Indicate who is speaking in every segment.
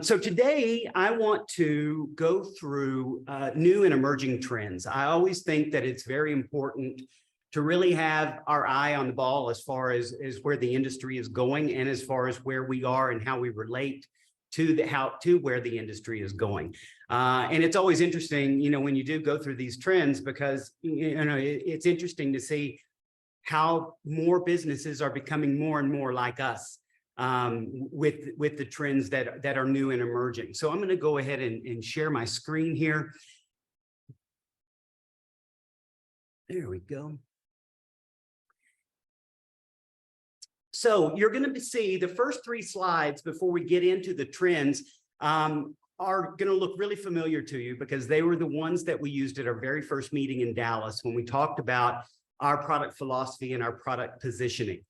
Speaker 1: So today I want to go through new and emerging trends. I always think that it's very important to really have our eye on the ball as far as where the industry is going and as far as where we are and how we relate to where the industry is going. And it's always interesting, when you do go through these trends, because it's interesting to see how more businesses are becoming more and more like us. With the trends that are new and emerging. So I'm going to go ahead and share my screen here. There we go. So you're going to see the first three slides before we get into the trends are going to look really familiar to you because they were the ones that we used at our very first meeting in Dallas when we talked about our product philosophy and our product positioning.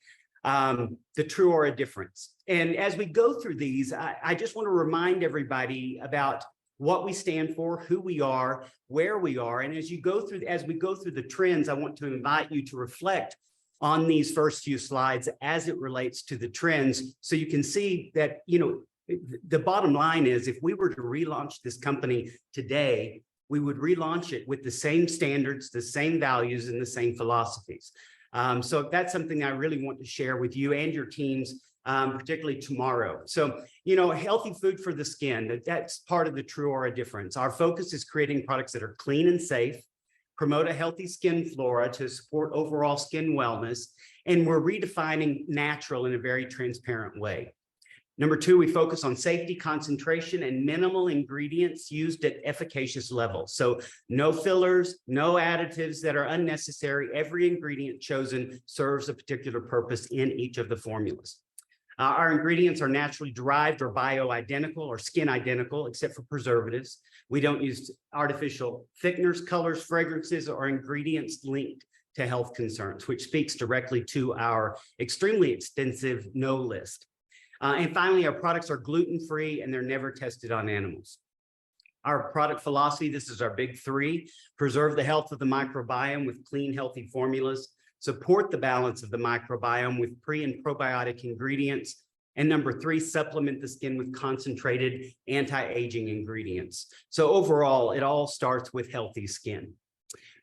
Speaker 1: The true or a difference. And as we go through these, I just want to remind everybody about what we stand for, who we are, where we are. And as we go through the trends, I want to invite you to reflect on these first few slides as it relates to the trends. So you can see that, the bottom line is if we were to relaunch this company today, we would relaunch it with the same standards, the same values, and the same philosophies. So that's something I really want to share with you and your teams, particularly tomorrow. So, healthy food for the skin, that's part of the true or a difference. Our focus is creating products that are clean and safe, promote a healthy skin flora to support overall skin wellness, and we're redefining natural in a very transparent way. Number two, we focus on safety, concentration, and minimal ingredients used at efficacious levels. So no fillers, no additives that are unnecessary. Every ingredient chosen serves a particular purpose in each of the formulas. Our ingredients are naturally derived or bioidentical or skin identical, except for preservatives. We don't use artificial thickeners, colors, fragrances, or ingredients linked to health concerns, which speaks directly to our extremely extensive no list. And finally, our products are gluten-free and they're never tested on animals. Our product philosophy, this is our big three: preserve the health of the microbiome with clean, healthy formulas, support the balance of the microbiome with pre and probiotic ingredients, and number three, supplement the skin with concentrated anti-aging ingredients. So overall, it all starts with healthy skin.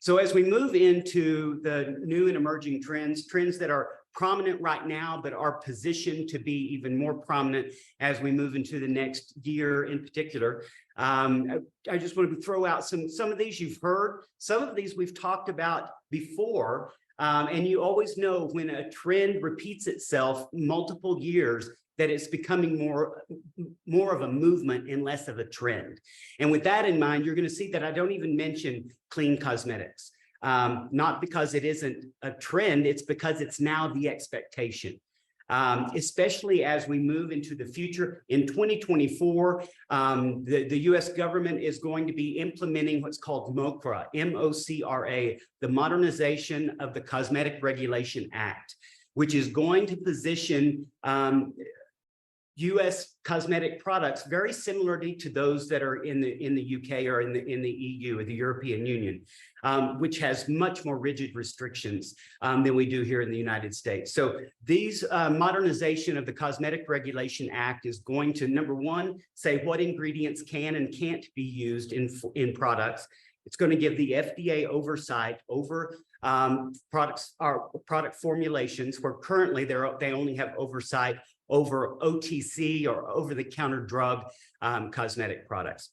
Speaker 1: So as we move into the new and emerging trends that are prominent right now, but are positioned to be even more prominent as we move into the next year in particular. I just want to throw out some of these you've heard, some of these we've talked about before, and you always know when a trend repeats itself multiple years, that it's becoming more of a movement and less of a trend. And with that in mind, you're going to see that I don't even mention clean cosmetics. Not because it isn't a trend, it's because it's now the expectation. Especially as we move into the future. In 2024, the US government is going to be implementing what's called MOCRA, M-O-C-R-A, the Modernization of the Cosmetic Regulation Act, which is going to position US cosmetic products very similarly to those that are in the UK or in the EU, or the European Union, which has much more rigid restrictions than we do here in the United States. So these modernization of the Cosmetic Regulation Act is going to, number one, say what ingredients can and can't be used in products. It's going to give the FDA oversight over product formulations, where currently they only have oversight over OTC or over-the-counter drug cosmetic products.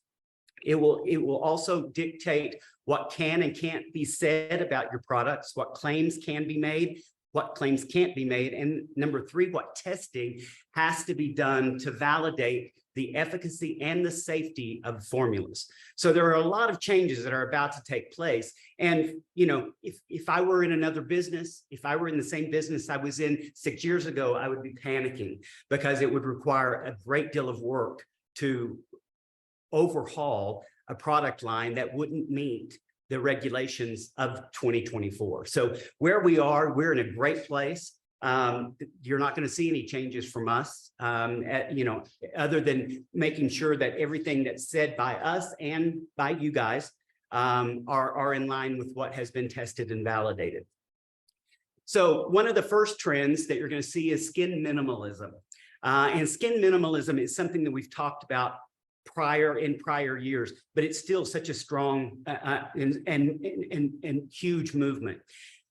Speaker 1: It will also dictate what can and can't be said about your products, what claims can be made, what claims can't be made, and number three, what testing has to be done to validate the efficacy and the safety of formulas. So there are a lot of changes that are about to take place. And, if I were in another business, if I were in the same business I was in 6 years ago, I would be panicking because it would require a great deal of work to overhaul a product line that wouldn't meet the regulations of 2024. So where we are, we're in a great place. You're not going to see any changes from us, other than making sure that everything that's said by us and by you guys are in line with what has been tested and validated. So one of the first trends that you're going to see is skin minimalism. And skin minimalism is something that we've talked about in prior years, but it's still such a strong and huge movement.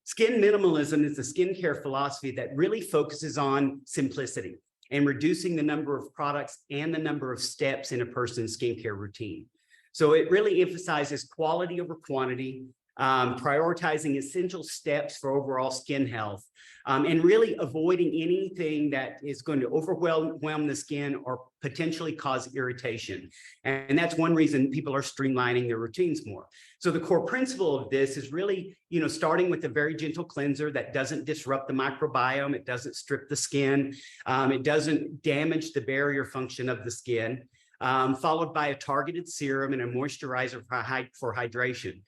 Speaker 1: Skin minimalism is a skincare philosophy that really focuses on simplicity and reducing the number of products and the number of steps in a person's skincare routine. So it really emphasizes quality over quantity, prioritizing essential steps for overall skin health, and really avoiding anything that is going to overwhelm the skin or potentially cause irritation. And that's one reason people are streamlining their routines more. So the core principle of this is really, starting with a very gentle cleanser that doesn't disrupt the microbiome, it doesn't strip the skin, it doesn't damage the barrier function of the skin, followed by a targeted serum and a moisturizer for hydration.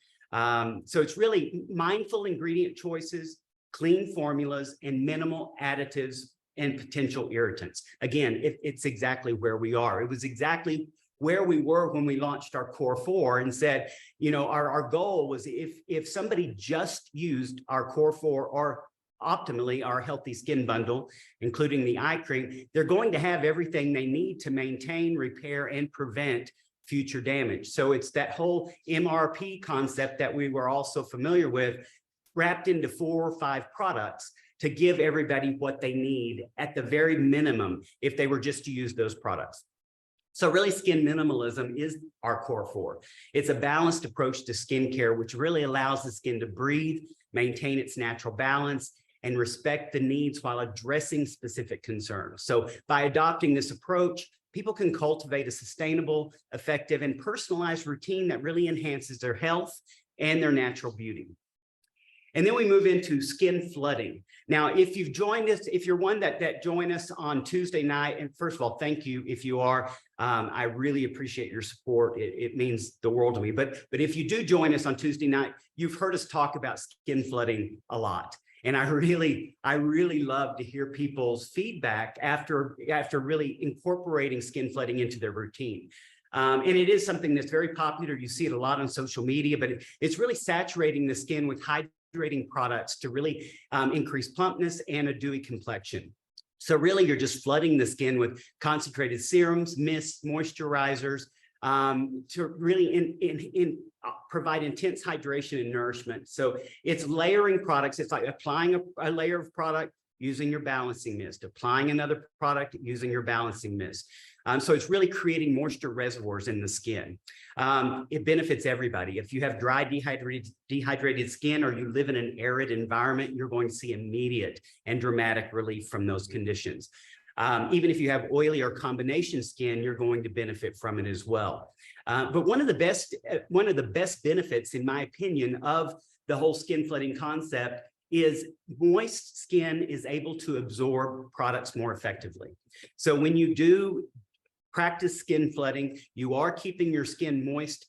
Speaker 1: So it's really mindful ingredient choices, clean formulas, and minimal additives and potential irritants. Again, it's exactly where we are. It was exactly where we were when we launched our Core 4 and said, our goal was if somebody just used our Core 4 or optimally our healthy skin bundle, including the eye cream, they're going to have everything they need to maintain, repair, and prevent future damage. So it's that whole MRP concept that we were also familiar with, wrapped into 4 or 5 products to give everybody what they need at the very minimum if they were just to use those products. So really, skin minimalism is our Core 4. It's a balanced approach to skincare, which really allows the skin to breathe, maintain its natural balance, and respect the needs while addressing specific concerns. So by adopting this approach, people can cultivate a sustainable, effective, and personalized routine that really enhances their health and their natural beauty. And then we move into skin flooding. Now, if you've joined us, if you're one that joined us on Tuesday night, and first of all, thank you if you are. I really appreciate your support. It means the world to me. But if you do join us on Tuesday night, you've heard us talk about skin flooding a lot. And I really love to hear people's feedback after really incorporating skin flooding into their routine. And it is something that's very popular. You see it a lot on social media, but it's really saturating the skin with hydrating products to really increase plumpness and a dewy complexion. So really, you're just flooding the skin with concentrated serums, mists, moisturizers, to really provide intense hydration and nourishment. So it's layering products. It's like applying a layer of product using your balancing mist, applying another product using your balancing mist. So it's really creating moisture reservoirs in the skin. It benefits everybody. If you have dry, dehydrated skin, or you live in an arid environment, you're going to see immediate and dramatic relief from those conditions. Even if you have oily or combination skin, you're going to benefit from it as well. But one of the best benefits, in my opinion, of the whole skin flooding concept is moist skin is able to absorb products more effectively. So when you do practice skin flooding, you are keeping your skin moist.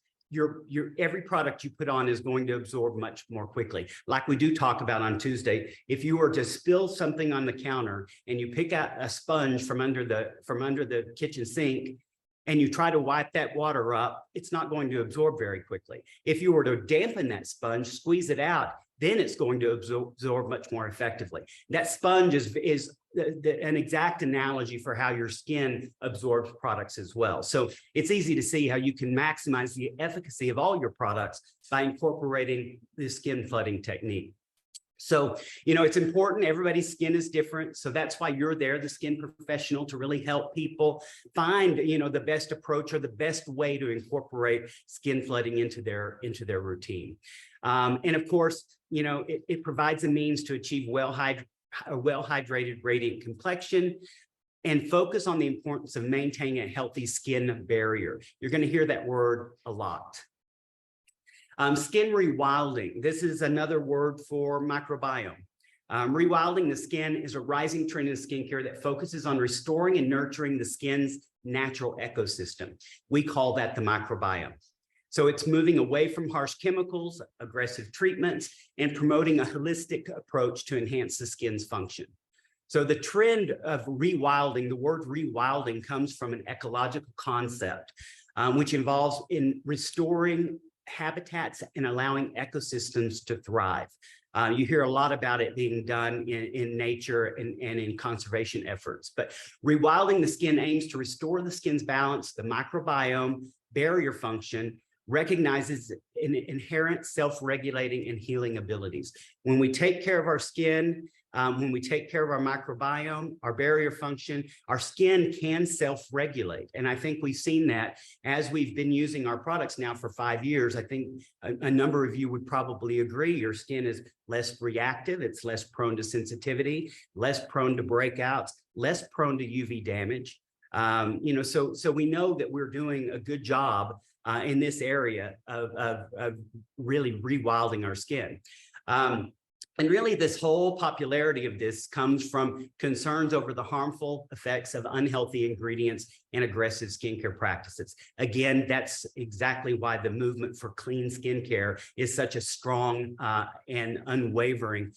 Speaker 1: Every product you put on is going to absorb much more quickly. Like we do talk about on Tuesday, if you were to spill something on the counter and you pick out a sponge from under the kitchen sink and you try to wipe that water up, it's not going to absorb very quickly. If you were to dampen that sponge, squeeze it out, then it's going to absorb much more effectively. That sponge is an exact analogy for how your skin absorbs products as well. So it's easy to see how you can maximize the efficacy of all your products by incorporating the skin flooding technique. So, it's important. Everybody's skin is different. So that's why you're there, the skin professional, to really help people find, the best approach or the best way to incorporate skin flooding into their routine. And of course, it provides a means to achieve a well-hydrated, radiant complexion and focus on the importance of maintaining a healthy skin barrier. You're going to hear that word a lot. Skin rewilding. This is another word for microbiome. Rewilding the skin is a rising trend in skincare that focuses on restoring and nurturing the skin's natural ecosystem. We call that the microbiome. So it's moving away from harsh chemicals, aggressive treatments, and promoting a holistic approach to enhance the skin's function. So the trend of rewilding, the word rewilding comes from an ecological concept, which involves in restoring habitats and allowing ecosystems to thrive. You hear a lot about it being done in nature and in conservation efforts. But rewilding the skin aims to restore the skin's balance, the microbiome, barrier function, recognizes inherent self-regulating and healing abilities. When we take care of our skin, when we take care of our microbiome, our barrier function, our skin can self-regulate. And I think we've seen that as we've been using our products now for 5 years. I think a number of you would probably agree your skin is less reactive, it's less prone to sensitivity, less prone to breakouts, less prone to UV damage. So we know that we're doing a good job in this area of really rewilding our skin. And really, this whole popularity of this comes from concerns over the harmful effects of unhealthy ingredients and aggressive skincare practices. Again, that's exactly why the movement for clean skincare is such a strong and unwavering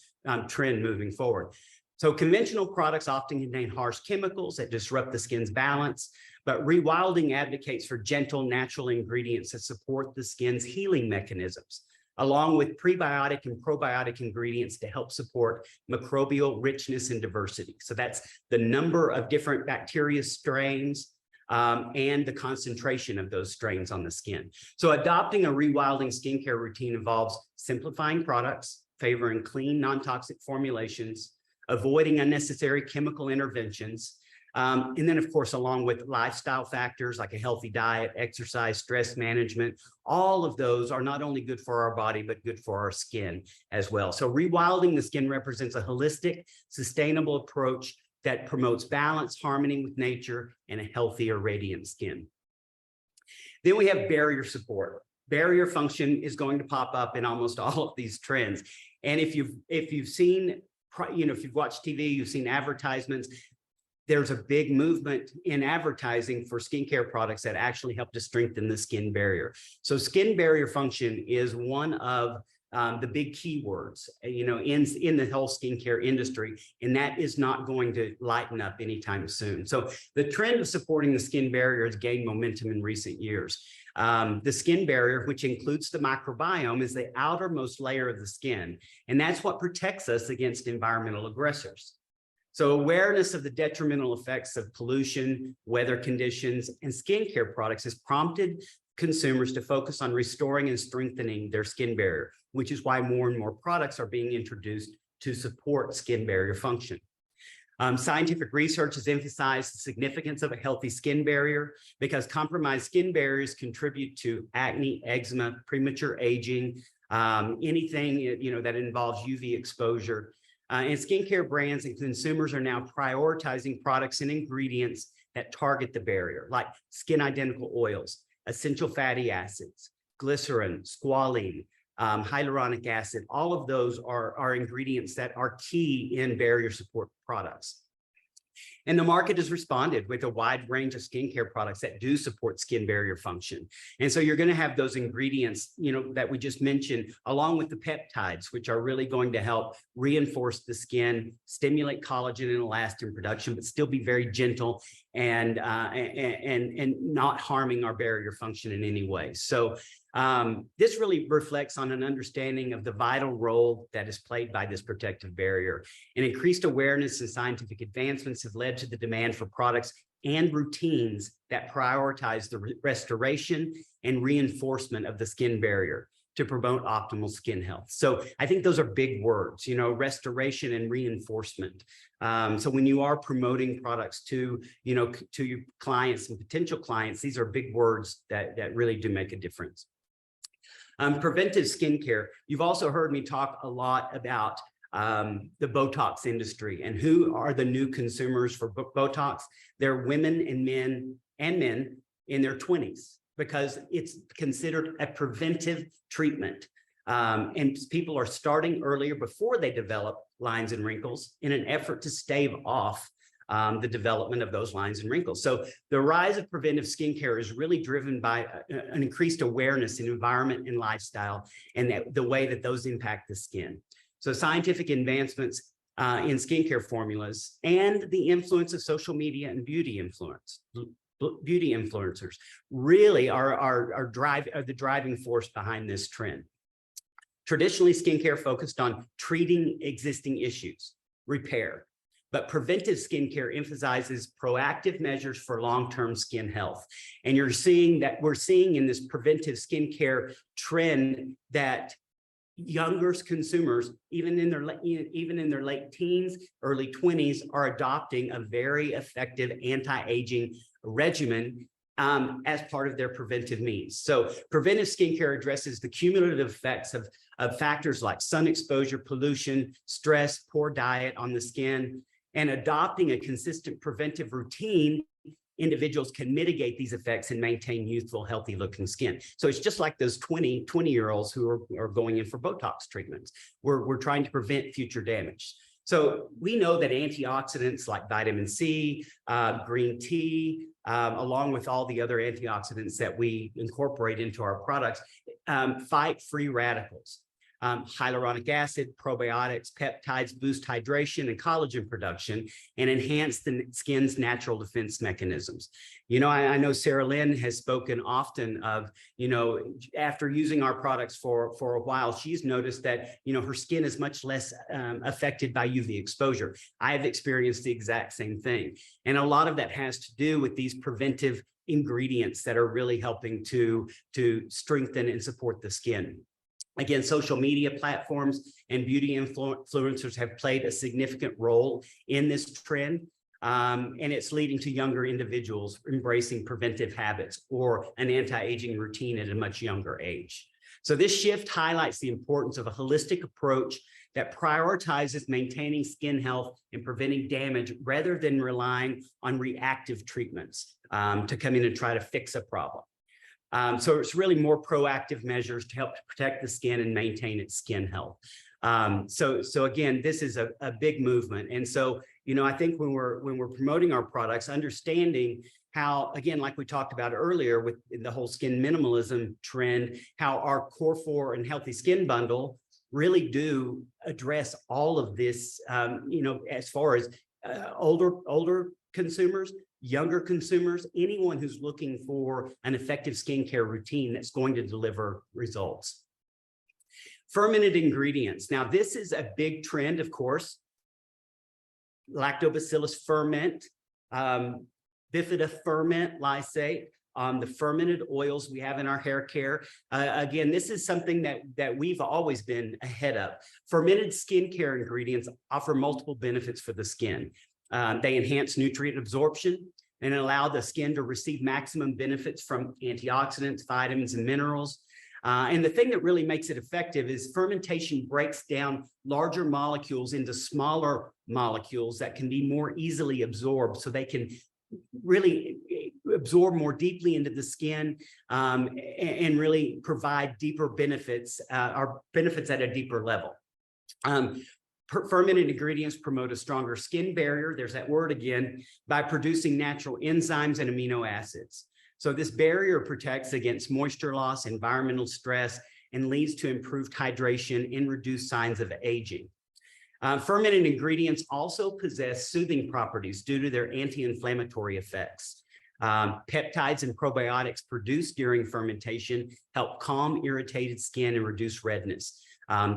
Speaker 1: trend moving forward. So conventional products often contain harsh chemicals that disrupt the skin's balance, but rewilding advocates for gentle, natural ingredients that support the skin's healing mechanisms, along with prebiotic and probiotic ingredients to help support microbial richness and diversity. So that's the number of different bacteria strains and the concentration of those strains on the skin. So adopting a rewilding skincare routine involves simplifying products, favoring clean, non-toxic formulations, avoiding unnecessary chemical interventions, and then, of course, along with lifestyle factors like a healthy diet, exercise, stress management, all of those are not only good for our body, but good for our skin as well. So rewilding the skin represents a holistic, sustainable approach that promotes balance, harmony with nature, and a healthier, radiant skin. Then we have barrier support. Barrier function is going to pop up in almost all of these trends. And if you've seen, if you've watched TV, you've seen advertisements, there's a big movement in advertising for skincare products that actually help to strengthen the skin barrier. So skin barrier function is one of the big keywords, in the whole skincare industry, and that is not going to lighten up anytime soon. So the trend of supporting the skin barrier has gained momentum in recent years. The skin barrier, which includes the microbiome, is the outermost layer of the skin, and that's what protects us against environmental aggressors. So awareness of the detrimental effects of pollution, weather conditions, and skincare products has prompted consumers to focus on restoring and strengthening their skin barrier, which is why more and more products are being introduced to support skin barrier function. Scientific research has emphasized the significance of a healthy skin barrier because compromised skin barriers contribute to acne, eczema, premature aging, anything that involves UV exposure. And skincare brands and consumers are now prioritizing products and ingredients that target the barrier, like skin identical oils, essential fatty acids, glycerin, squalene, hyaluronic acid. All of those are ingredients that are key in barrier support products. And the market has responded with a wide range of skincare products that do support skin barrier function. And so you're going to have those ingredients, that we just mentioned, along with the peptides, which are really going to help reinforce the skin, stimulate collagen and elastin production, but still be very gentle and not harming our barrier function in any way. So this really reflects on an understanding of the vital role that is played by this protective barrier. And increased awareness and scientific advancements have led to the demand for products and routines that prioritize the restoration and reinforcement of the skin barrier to promote optimal skin health. So I think those are big words, restoration and reinforcement. So when you are promoting products to your clients and potential clients, these are big words that really do make a difference. Preventive skincare. You've also heard me talk a lot about the Botox industry and who are the new consumers for Botox. They're women and men in their 20s because it's considered a preventive treatment. And people are starting earlier before they develop lines and wrinkles in an effort to stave off the development of those lines and wrinkles. So the rise of preventive skincare is really driven by an increased awareness in environment and lifestyle and the way that those impact the skin. So scientific advancements in skincare formulas and the influence of social media and beauty influencers really are the driving force behind this trend. Traditionally, skincare focused on treating existing issues, repair, but preventive skincare emphasizes proactive measures for long-term skin health. And we're seeing in this preventive skincare trend that younger consumers, even in their late teens, early 20s, are adopting a very effective anti-aging regimen as part of their preventive means. So preventive skincare addresses the cumulative effects of factors like sun exposure, pollution, stress, poor diet on the skin, and adopting a consistent preventive routine. Individuals can mitigate these effects and maintain youthful, healthy looking skin. So it's just like those 20-year-olds who are going in for Botox treatments. We're trying to prevent future damage. So we know that antioxidants like vitamin C, green tea, along with all the other antioxidants that we incorporate into our products, fight free radicals. Hyaluronic acid, probiotics, peptides boost hydration and collagen production and enhance the skin's natural defense mechanisms. You know, I know Sarah Lynn has spoken often of, you know, after using our products for a while, she's noticed that, you know, her skin is much less affected by UV exposure. I've experienced the exact same thing. And a lot of that has to do with these preventive ingredients that are really helping to strengthen and support the skin. Again, social media platforms and beauty influencers have played a significant role in this trend, and it's leading to younger individuals embracing preventive habits or an anti-aging routine at a much younger age. So this shift highlights the importance of a holistic approach that prioritizes maintaining skin health and preventing damage rather than relying on reactive treatments to come in and try to fix a problem. So it's really more proactive measures to help protect the skin and maintain its skin health. So again, this is a big movement. And so, you know, I think when we're promoting our products, understanding how, again, like we talked about earlier with the whole skin minimalism trend, how our Core 4 and Healthy Skin Bundle really do address all of this, you know, as far as older consumers, younger consumers, anyone who's looking for an effective skincare routine that's going to deliver results. Fermented ingredients. Now, this is a big trend, of course. Lactobacillus ferment, bifida ferment lysate, the fermented oils we have in our hair care. Again, this is something that we've always been ahead of. Fermented skincare ingredients offer multiple benefits for the skin. They enhance nutrient absorption and allow the skin to receive maximum benefits from antioxidants, vitamins, and minerals. And the thing that really makes it effective is fermentation breaks down larger molecules into smaller molecules that can be more easily absorbed, so they can really absorb more deeply into the skin and really provide deeper benefits, or benefits at a deeper level. Fermented ingredients promote a stronger skin barrier, there's that word again, by producing natural enzymes and amino acids. So this barrier protects against moisture loss, environmental stress, and leads to improved hydration and reduced signs of aging. Fermented ingredients also possess soothing properties due to their anti-inflammatory effects. Peptides and probiotics produced during fermentation help calm irritated skin and reduce redness.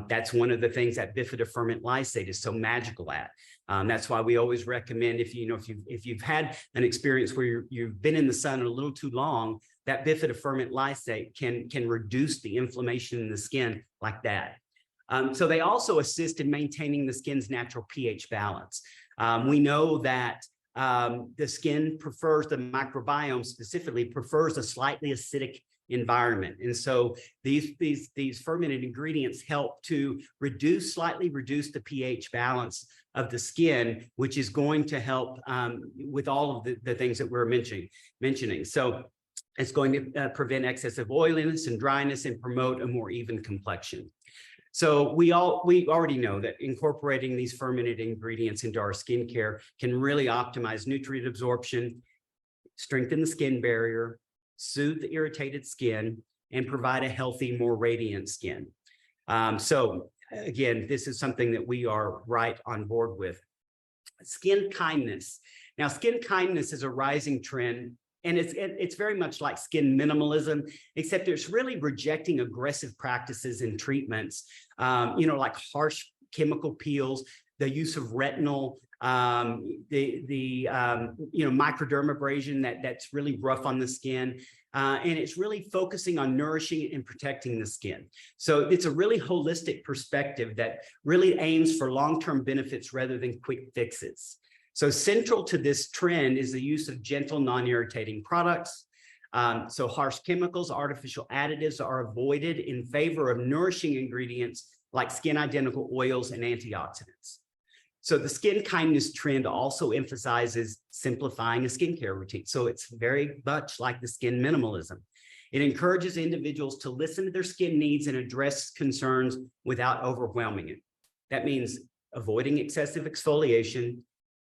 Speaker 1: That's one of the things that bifida ferment lysate is so magical at. That's why we always recommend, if you've had an experience where you've been in the sun a little too long, that bifida ferment lysate can reduce the inflammation in the skin like that. So they also assist in maintaining the skin's natural pH balance. We know that the skin prefers, the microbiome specifically prefers a slightly acidic environment. And so these fermented ingredients help to slightly reduce the pH balance of the skin, which is going to help with all of the things that we're mentioning. So it's going to prevent excessive oiliness and dryness and promote a more even complexion. So we already know that incorporating these fermented ingredients into our skincare can really optimize nutrient absorption, strengthen the skin barrier, soothe the irritated skin, and provide a healthy, more radiant skin. So again, this is something that we are right on board with. Skin kindness. Now, skin kindness is a rising trend And it's very much like skin minimalism, except it's really rejecting aggressive practices and treatments, like harsh chemical peels, the use of retinol, microdermabrasion that's really rough on the skin. And it's really focusing on nourishing and protecting the skin. So it's a really holistic perspective that really aims for long-term benefits rather than quick fixes. So central to this trend is the use of gentle, non-irritating products. So harsh chemicals, artificial additives are avoided in favor of nourishing ingredients like skin-identical oils and antioxidants. So the skin kindness trend also emphasizes simplifying a skincare routine. So it's very much like the skin minimalism. It encourages individuals to listen to their skin needs and address concerns without overwhelming it. That means avoiding excessive exfoliation,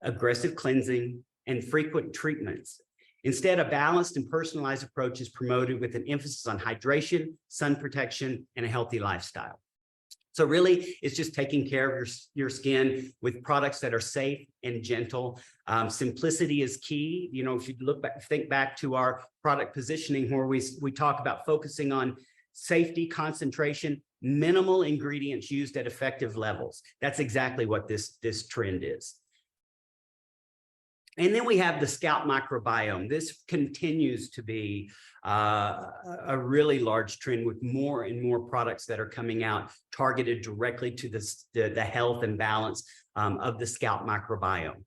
Speaker 1: aggressive cleansing, and frequent treatments. Instead, a balanced and personalized approach is promoted with an emphasis on hydration, sun protection, and a healthy lifestyle. So really, it's just taking care of your skin with products that are safe and gentle. Simplicity is key. If you think back to our product positioning where we talk about focusing on safety, concentration, minimal ingredients used at effective levels. That's exactly what this trend is. And then we have the scalp microbiome. This continues to be a really large trend with more and more products that are coming out targeted directly to the health and balance of the scalp microbiome.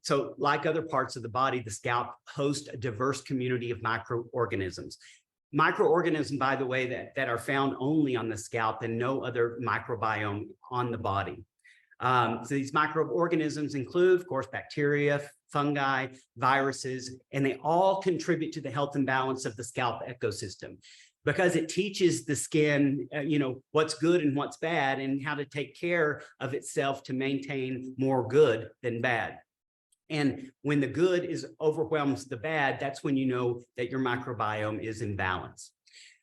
Speaker 1: So like other parts of the body, the scalp hosts a diverse community of microorganisms. Microorganisms, by the way, that are found only on the scalp and no other microbiome on the body. So these microorganisms include, of course, bacteria, fungi, viruses, and they all contribute to the health and balance of the scalp ecosystem because it teaches the skin, what's good and what's bad and how to take care of itself to maintain more good than bad. And when the good overwhelms the bad, that's when you know that your microbiome is in balance.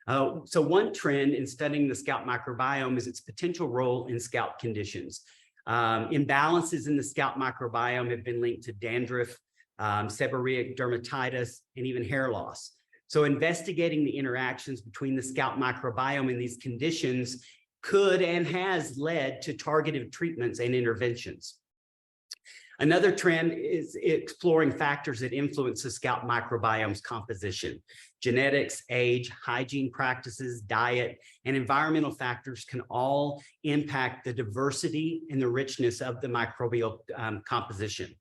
Speaker 1: So one trend in studying the scalp microbiome is its potential role in scalp conditions. Imbalances in the scalp microbiome have been linked to dandruff, seborrheic dermatitis, and even hair loss. So investigating the interactions between the scalp microbiome and these conditions could and has led to targeted treatments and interventions. Another trend is exploring factors that influence the scalp microbiome's composition. Genetics, age, hygiene practices, diet, and environmental factors can all impact the diversity and the richness of the microbial composition.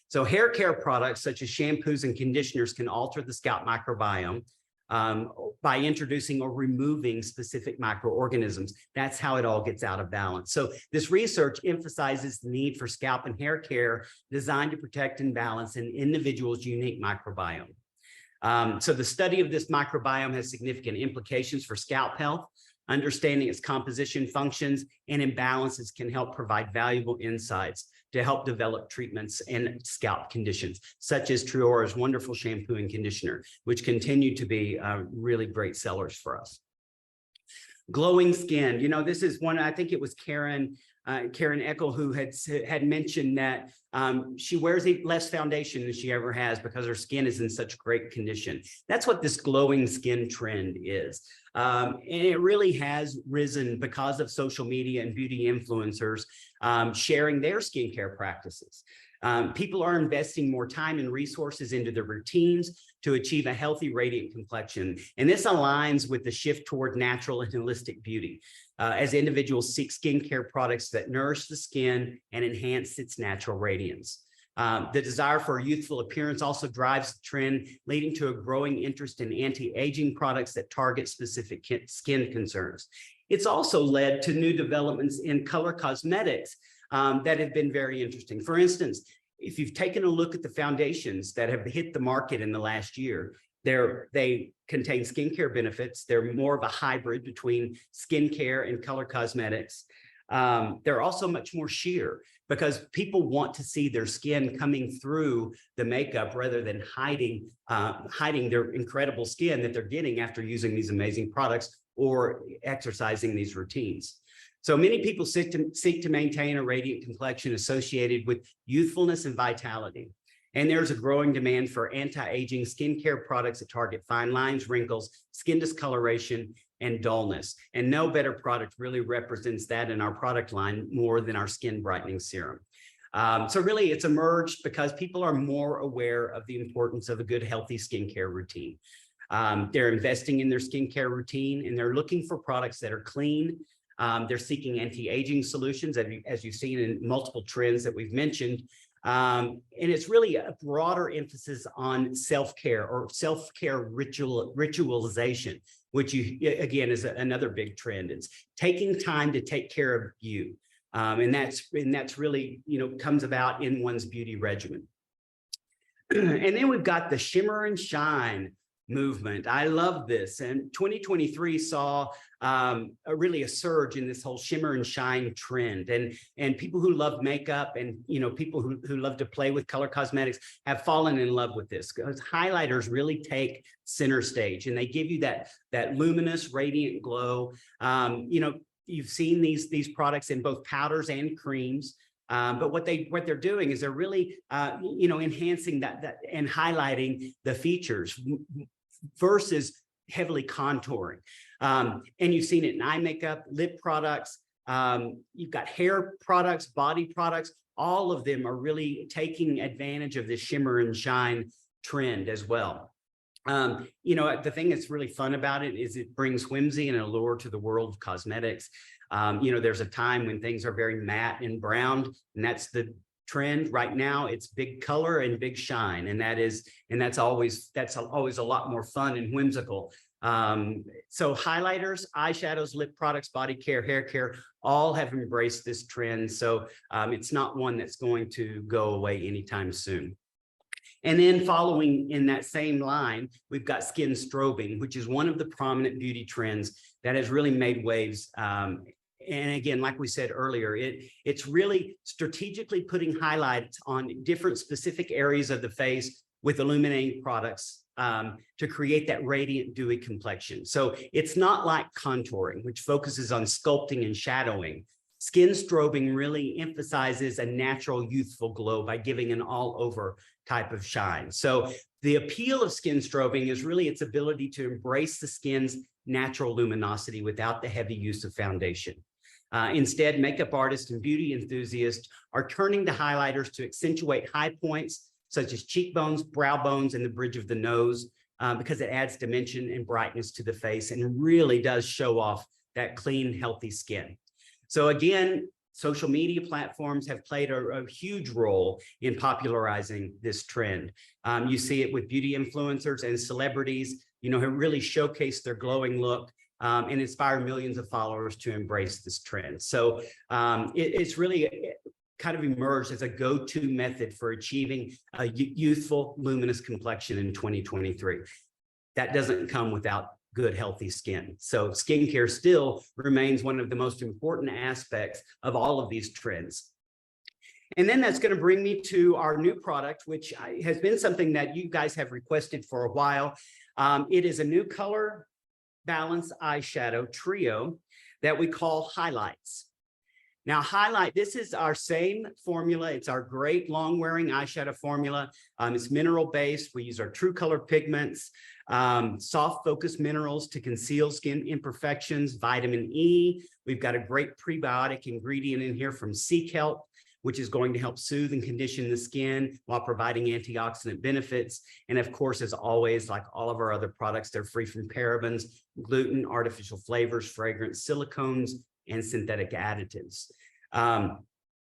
Speaker 1: So hair care products such as shampoos and conditioners can alter the scalp microbiome by introducing or removing specific microorganisms. That's how it all gets out of balance. So this research emphasizes the need for scalp and hair care designed to protect and balance an individual's unique microbiome. So the study of this microbiome has significant implications for scalp health. Understanding its composition, functions, and imbalances can help provide valuable insights to help develop treatments and scalp conditions, such as Triora's wonderful shampoo and conditioner, which continue to be really great sellers for us. Glowing skin, this is one, I think it was Karen Eckel who had mentioned that she wears less foundation than she ever has because her skin is in such great condition. That's what this glowing skin trend is. And it really has risen because of social media and beauty influencers sharing their skincare practices. People are investing more time and resources into their routines to achieve a healthy, radiant complexion. And this aligns with the shift toward natural and holistic beauty as individuals seek skincare products that nourish the skin and enhance its natural radiance. The desire for a youthful appearance also drives the trend, leading to a growing interest in anti-aging products that target specific skin concerns. It's also led to new developments in color cosmetics that have been very interesting. For instance, if you've taken a look at the foundations that have hit the market in the last year, they contain skincare benefits. They're more of a hybrid between skincare and color cosmetics. They're also much more sheer because people want to see their skin coming through the makeup rather than hiding their incredible skin that they're getting after using these amazing products or exercising these routines. So many people seek to maintain a radiant complexion associated with youthfulness and vitality. And there's a growing demand for anti-aging skincare products that target fine lines, wrinkles, skin discoloration, and dullness. And no better product really represents that in our product line more than our skin brightening serum. So really it's emerged because people are more aware of the importance of a good, healthy skincare routine. They're investing in their skincare routine and they're looking for products that are clean. They're seeking anti-aging solutions, as you've seen in multiple trends that we've mentioned. And it's really a broader emphasis on self-care or self-care ritualization, which again is another big trend. It's taking time to take care of you. And that's really, comes about in one's beauty regimen. And then we've got the shimmer and shine movement. I love this. And 2023 saw really a surge in this whole shimmer and shine trend. And people who love makeup and people who love to play with color cosmetics have fallen in love with this, because highlighters really take center stage and they give you that luminous, radiant glow. You've seen these products in both powders and creams. But what they're doing is they're really, enhancing that and highlighting the features versus heavily contouring. And you've seen it in eye makeup, lip products. You've got hair products, body products. All of them are really taking advantage of this shimmer and shine trend as well. The thing that's really fun about it is it brings whimsy and allure to the world of cosmetics. There's a time when things are very matte and brown, and that's the trend right now. It's big color and big shine, and that's always a lot more fun and whimsical. So highlighters, eyeshadows, lip products, body care, hair care, all have embraced this trend. So it's not one that's going to go away anytime soon. And then following in that same line, we've got skin strobing, which is one of the prominent beauty trends that has really made waves. And again, like we said earlier, it's really strategically putting highlights on different specific areas of the face with illuminating products to create that radiant, dewy complexion. So it's not like contouring, which focuses on sculpting and shadowing. Skin strobing really emphasizes a natural, youthful glow by giving an all-over type of shine. So the appeal of skin strobing is really its ability to embrace the skin's natural luminosity without the heavy use of foundation. Instead, makeup artists and beauty enthusiasts are turning to highlighters to accentuate high points such as cheekbones, brow bones, and the bridge of the nose, because it adds dimension and brightness to the face and really does show off that clean, healthy skin. So again, social media platforms have played a huge role in popularizing this trend. You see it with beauty influencers and celebrities, who really showcase their glowing look and inspire millions of followers to embrace this trend. So it's really kind of emerged as a go-to method for achieving a youthful, luminous complexion in 2023. That doesn't come without good, healthy skin. So skincare still remains one of the most important aspects of all of these trends. And then that's going to bring me to our new product, which has been something that you guys have requested for a while. It is a new color balance eyeshadow trio that we call Highlights. Now, this is our same formula. It's our great long-wearing eyeshadow formula. It's mineral-based. We use our true color pigments, soft focus minerals to conceal skin imperfections, vitamin E. We've got a great prebiotic ingredient in here from sea kelp, which is going to help soothe and condition the skin while providing antioxidant benefits. And of course, as always, like all of our other products, they're free from parabens, gluten, artificial flavors, fragrance, silicones, and synthetic additives.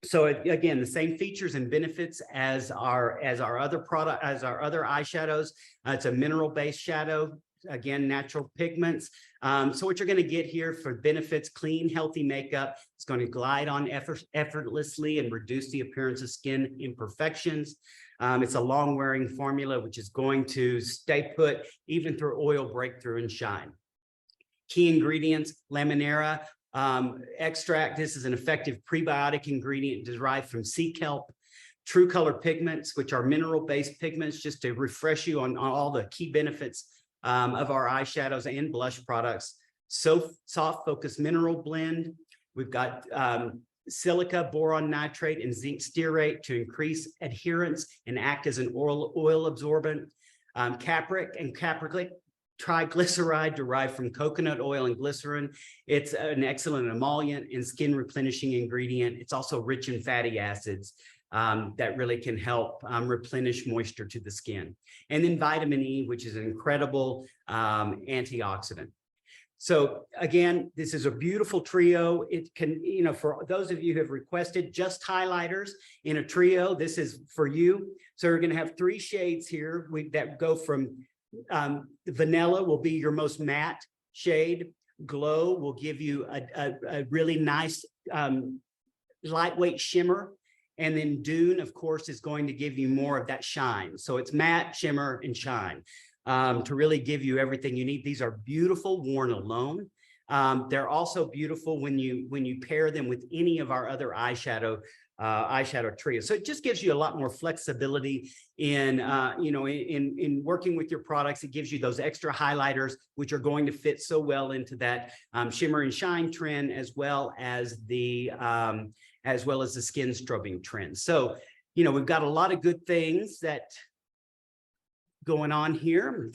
Speaker 1: So again, the same features and benefits as our other eyeshadows. It's a mineral-based shadow, again, natural pigments. So what you're going to get here for benefits: clean, healthy makeup. It's going to glide on effortlessly and reduce the appearance of skin imperfections. It's a long-wearing formula, which is going to stay put even through oil breakthrough and shine. Key ingredients: Laminera extract. This is an effective prebiotic ingredient derived from sea kelp. True color pigments, which are mineral-based pigments, just to refresh you on all the key benefits of our eyeshadows and blush products. So soft focus mineral blend. We've got silica, boron nitrate, and zinc stearate to increase adherence and act as an oil absorbent. Capric and capriclic triglyceride derived from coconut oil and glycerin. It's an excellent emollient and skin replenishing ingredient. It's also rich in fatty acids that really can help replenish moisture to the skin. And then vitamin E, which is an incredible antioxidant. So again, this is a beautiful trio. It can, you know, for those of you who have requested just highlighters in a trio, this is for you. So we're going to have 3 shades here that go from vanilla will be your most matte shade. Glow will give you a really nice lightweight shimmer. And then Dune, of course, is going to give you more of that shine. So it's matte, shimmer, and shine to really give you everything you need. These are beautiful worn alone. They're also beautiful when you pair them with any of our other eyeshadow trios. So it just gives you a lot more flexibility in in working with your products. It gives you those extra highlighters, which are going to fit so well into that shimmer and shine trend, as well as the skin strobing trend. So, you know, we've got a lot of good things that going on here.